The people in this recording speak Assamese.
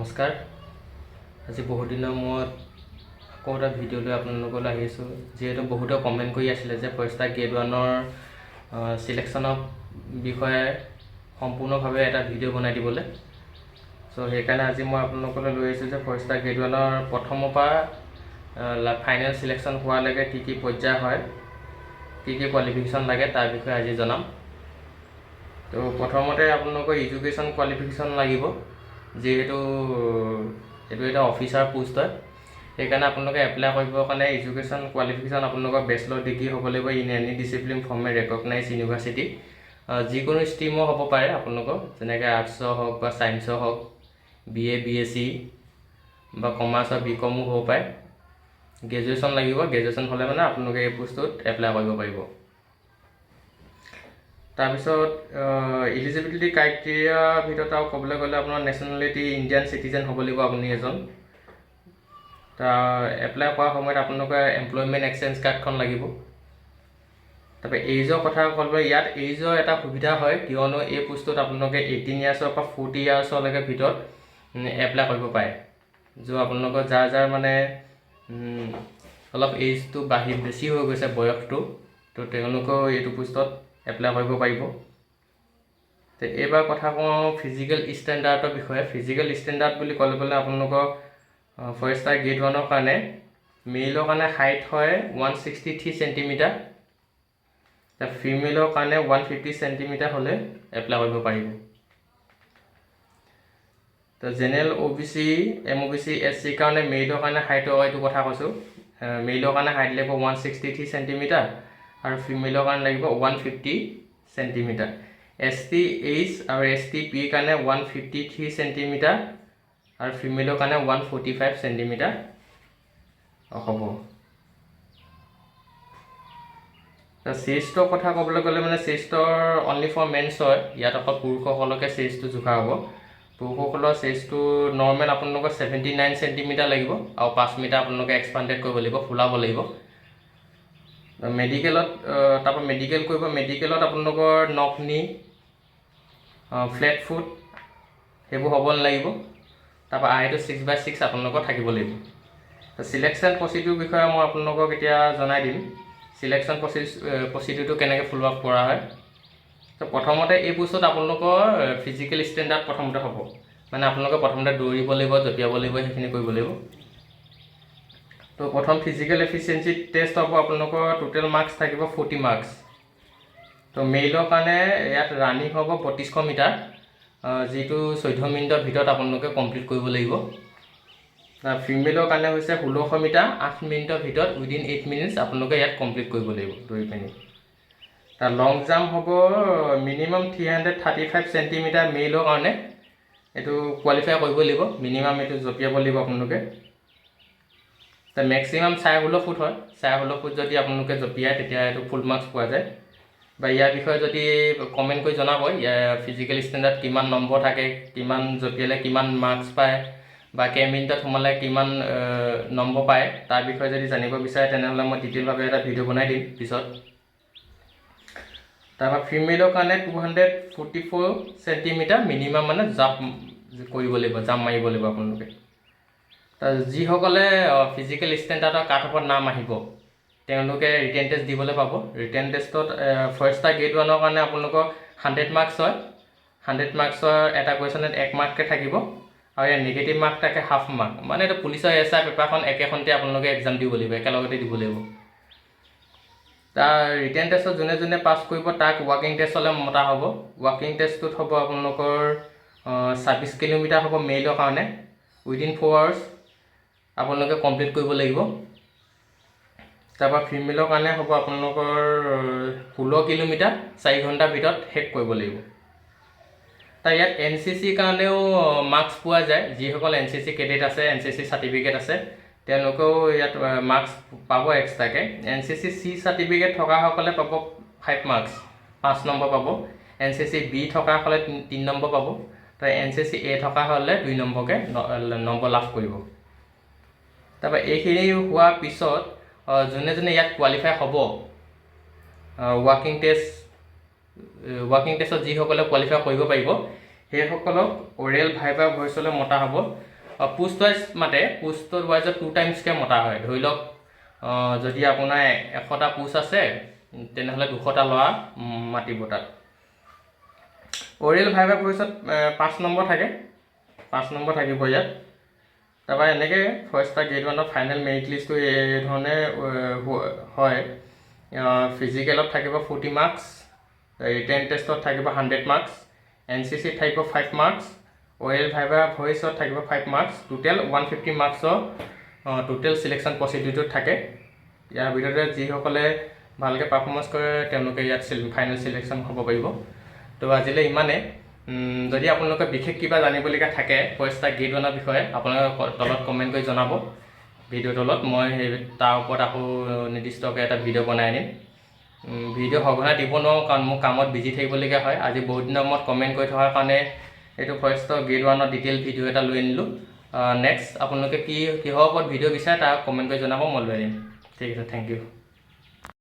নমস্কাৰ। আজি বহুত দিনৰ মূৰত আকৌ এটা ভিডিঅ' লৈ আপোনালোকলৈ আহিছোঁ। যিহেতু বহুতে কমেণ্ট কৰি আছিলে যে ফৰেষ্টাৰ গ্ৰেড 1ৰ চিলেকশ্যনৰ বিষয়ে সম্পূৰ্ণভাৱে এটা ভিডিঅ' বনাই দিবলৈ। সেইকাৰণে আজি মই আপোনালোকলৈ লৈ আহিছোঁ যে ফৰেষ্টাৰ গ্ৰেড 1ৰ প্ৰথমৰ পৰা ফাইনেল চিলেকশ্যন হোৱালৈকে কি কি পৰ্যায় হয়, কি কি কোৱালিফিকেশ্যন লাগে তাৰ বিষয়ে আজি জনাম। প্ৰথমতে আপোনালোকৰ এডুকেশ্যন কোৱালিফিকেশ্যন লাগিব, যিহেতু এইটো এটা অফিচাৰ পোষ্ট হয়। সেইকাৰণে আপোনালোকে এপ্লাই কৰিবৰ কাৰণে এডুকেশ্যন কোৱালিফিকেশ্যন আপোনালোকৰ বেচেলৰ ডিগ্ৰী হ'ব লাগিব in any discipline from A recognise university. যিকোনো ষ্ট্ৰীমৰ হ'ব পাৰে আপোনালোকৰ, যেনেকৈ আৰ্টছৰ হওক বা ছায়েন্সৰ হওক, BA BSc বা কমাৰ্চৰ BCom হ'ব পাৰে। গ্ৰেজুৱেশ্যন লাগিব, গ্ৰেজুৱেশ্যন হ'লে মানে আপোনালোকে এই পোষ্টটোত এপ্লাই কৰিব পাৰিব। তাৰপিছত এলিজিবিলিটি ক্ৰাইটেৰিয়াৰ ভিতৰত আৰু ক'বলৈ গ'লে আপোনাৰ নেশ্যনেলিটি ইণ্ডিয়ান চিটিজেন হ'ব লাগিব আপুনি এজন। এপ্লাই কৰাৰ সময়ত আপোনালোকে এমপ্লয়মেণ্ট এক্সচেঞ্জ কাৰ্ডখন লাগিব। তাৰপৰা এইজৰ কথা ক'বলৈ ইয়াত এইজৰ এটা সুবিধা হয়, কিয়নো এই পোষ্টটোত আপোনালোকে 18 ইয়াৰ্ছৰ পৰা 40 ইয়াৰ্ছলৈকে ভিতৰত এপ্লাই কৰিব পাৰে। আপোনালোকৰ যাৰ মানে অলপ এইজটো বেছি হৈ গৈছে বয়সটো, তেওঁলোকেও এইটো পোষ্টত এপ্লাই কৰিব পাৰিব। এইবাৰ কথা কওঁ ফিজিকেল ষ্টেণ্ডাৰ্ডৰ বিষয়ে। ফিজিকেল ষ্টেণ্ডাৰ্ড বুলি ক'লে আপোনালোকৰ ফৰেষ্টাৰ গ্ৰেড 1ৰ কাৰণে মেইলৰ কাৰণে হাইট হয় 163 চেণ্টিমিটাৰ, ফিমেলৰ কাৰণে 150 চেণ্টিমিটাৰ হ'লে এপ্লাই কৰিব পাৰিব। জেনেৰেল OBC, MOBC, SC কাৰণে মেইলৰ কাৰণে হাইটৰ এইটো কথা কৈছোঁ। মেইলৰ কাৰণে হাইট লাগিব 163 চেণ্টিমিটাৰ আৰু ফিমেলৰ কাৰণে লাগিব 150 চেণ্টিমিটাৰ। ST H আৰু ST P কাৰণে 153 চেণ্টিমিটাৰ আৰু ফিমেলৰ কাৰণে 145 চেণ্টিমিটাৰ হ'ব। চেষ্টৰ কথা ক'বলৈ গ'লে মানে চেষ্টৰ অনলি ফৰ মেন্স হয়। ইয়াত অকল পুৰুষসকলকে চেষ্টটো জোখা হ'ব। পুৰুষসকলৰ চেষ্টটো নৰ্মেল আপোনালোকৰ 79 চেণ্টিমিটাৰ লাগিব আৰু 5 মিটাৰ আপোনালোকে এক্সপাণ্ডেড কৰিব লাগিব, ফুলাব লাগিব। মেডিকেলত তাৰপৰা মেডিকেল কৰিব। মেডিকেলত আপোনালোকৰ নকনি, ফ্লেট ফুট সেইবোৰ হ'ব নালাগিব। তাৰপৰা আইটো 6/6 আপোনালোকৰ থাকিব লাগিব। চিলেকশ্যন প্ৰচিডিউৰ বিষয়ে মই আপোনালোকক এতিয়া জনাই দিম। চিলেকশ্যন প্ৰচিডিউৰটো কেনেকৈ ফ'ল' আপ কৰা হয়। প্ৰথমতে এই পোষ্টত আপোনালোকৰ ফিজিকেল ষ্টেণ্ডাৰ্ড প্ৰথমতে হ'ব, মানে আপোনালোকে প্ৰথমতে দৌৰিব লাগিব, জঁপিয়াব লাগিব, সেইখিনি কৰিব লাগিব। প্ৰথম ফিজিকেল এফিচিয়েঞ্চি টেষ্ট হ'ব। আপোনালোকৰ টোটেল মাৰ্কছ থাকিব 40 মাৰ্কছ। মেইলৰ কাৰণে ইয়াত ৰানিং হ'ব 3200 মিটাৰ, যিটো 14 মিনিটৰ ভিতৰত আপোনালোকে কমপ্লিট কৰিব লাগিব। ফিমেলৰ কাৰণে হৈছে 1600 মিটাৰ, 8 মিনিটৰ ভিতৰত উইদিন 8 মিনিটছ আপোনালোকে ইয়াত কমপ্লিট কৰিব লাগিব দৌৰি পিনি। লং জাম্প হ'ব মিনিমাম 335 চেণ্টিমিটাৰ মেইলৰ কাৰণে। এইটো কোৱালিফাই কৰিব লাগিব, মিনিমাম এইটো জঁপিয়াব লাগিব আপোনালোকে। মেক্সিমাম 16.5 ফুট হয়। 16.5 ফুট যদি আপোনালোকে জঁপিয়ায় তেতিয়া এইটো ফুল মাৰ্কছ পোৱা যায়। বা ইয়াৰ বিষয়ে যদি কমেণ্ট কৰি জনাব, ইয়াৰ ফিজিকেল ষ্টেণ্ডাৰ্ড কিমান নম্বৰ থাকে, কিমান জঁপিয়ালে কিমান মাৰ্কছ পায়, বা কেই মিনিটত সোমালে কিমান নম্বৰ পায়, তাৰ বিষয়ে যদি জানিব বিচাৰে তেনেহ'লে মই ডিটেইলভাৱে এটা ভিডিঅ' বনাই দিম পিছত। তাৰপৰা ফিমেলৰ কাৰণে 244 চেণ্টিমিটাৰ মিনিমাম মানে জাম্প কৰিব লাগিব, জাম্প মাৰিব লাগিব আপোনালোকে। যিসকলে ফিজিকেল ষ্টেণ্ডাৰ্ডৰ কাট অফত নাম আহিব তেওঁলোকে ৰিটেন টেষ্ট দিবলৈ পাব। ৰিটেন টেষ্টত ফৰেষ্টাৰ গ্ৰেড 1ৰ কাৰণে আপোনালোকৰ 100 মাৰ্কছ হয়। 100 মাৰ্কছৰ এটা কুৱেশ্যনত 1 মাৰ্ককৈ থাকিব আৰু ইয়াৰ নিগেটিভ মাৰ্ক থাকে হাফ মাৰ্ক। মানে এইটো পুলিচৰ SI পেপাৰখন একেখনতে আপোনালোকে এক্সাম দিব লাগিব, একেলগতে দিব লাগিব। ৰিটেন টেষ্টত যোনে যোনে পাছ কৰিব তাক ৱাকিং টেষ্টলৈ মতা হ'ব। ৱাকিং টেষ্টটোত হ'ব আপোনালোকৰ 26 কিলোমিটাৰ হ'ব মেইলৰ কাৰণে, উইদিন 4 আৱাৰ্ছ আপোনালোকে কমপ্লিট কৰিব লাগিব। তাৰপৰা ফিমেলৰ কাৰণে হ'ব আপোনালোকৰ 16 কিলোমিটাৰ 4 ঘণ্টাৰ ভিতৰত শেষ কৰিব লাগিব। ইয়াত NCC কাৰণেও মাৰ্কছ পোৱা যায়। যিসকল NCC কেডেট আছে, NCC চাৰ্টিফিকেট আছে, তেওঁলোকেও ইয়াত মাৰ্কছ পাব এক্সট্ৰাকৈ। NCC C চাৰ্টিফিকেট থকাসকলে পাব 5 মাৰ্কছ, 5 নম্বৰ পাব। NCC B থকাসকলে 3 নম্বৰ পাব। NCC A থকা হ'লে 2 নম্বৰকৈ নম্বৰ লাভ কৰিব। তাৰপৰা এইখিনি হোৱাৰ পিছত যোনে যোনে ইয়াত কোৱালিফাই হ'ব, ৱাকিং টেষ্টত যিসকলে কোৱালিফাই কৰিব পাৰিব সেইসকলক অৰেল ভাইভা ভইচলৈ মতা হ'ব। পোষ্ট ৱাইজ মাতে, পোষ্টৰ ৱাইজত 2 টাইমছকৈ মতা হয়। ধৰি লওক যদি আপোনাৰ 100টা পোষ্ট আছে তেনেহ'লে 200টা ল'ৰা মাতিব তাত। অৰেল ভাইভা ভইচত 5 নম্বৰ থাকে, 5 নম্বৰ থাকিব ইয়াত। তাৰপৰা এনেকৈ ফাৰ্ষ্ট গ্ৰেড 1ৰ ফাইনেল মেৰিট লিষ্টটো এই ধৰণে হয়। ফিজিকেলত থাকিব 40 মাৰ্কছ, ৰিটেন টেষ্টত থাকিব 100 মাৰ্কছ, NCCত থাকিব 5 মাৰ্কছ, অৰেল ভাইভা ভইচত থাকিব 5 মাৰ্কছ, টোটেল 150 মাৰ্কছৰ টোটেল চিলেকশ্যন প্ৰচিডিউৰটোত থাকে। ইয়াৰ ভিতৰতে যিসকলে ভালকৈ পাৰফৰ্মেঞ্চ কৰে তেওঁলোকে ইয়াত ফাইনেল চিলেকশ্যন হ'ব পাৰিব। তো আজিলৈ ইমানে। যদি আপোনালোকে বিশেষ কিবা জানিবলগীয়া থাকে ফাৰ্ষ্ট গ্ৰেড 1ৰ বিষয়ে আপোনালোকে তলত কমেণ্ট কৰি জনাব ভিডিঅ'ৰ তলত। মই সেই তাৰ ওপৰত আকৌ নিৰ্দিষ্টকৈ এটা ভিডিঅ' বনাই আনিম। ভিডিঅ' সঘনাই দিব নোৱাৰোঁ কাৰণ মোৰ কামত বিজি থাকিবলগীয়া হয়। আজি বহুত দিনৰ মূৰত কমেণ্ট কৰি থকাৰ কাৰণে এইটো ফাৰ্ষ্ট গ্ৰেড 1ৰ ডিটেইল ভিডিঅ' এটা লৈ আনিলোঁ। নেক্সট আপোনালোকে কিহৰ ওপৰত ভিডিঅ' বিচাৰে তাক কমেণ্ট কৰি জনাব, মই লৈ আনিম। ঠিক আছে, থেংক ইউ।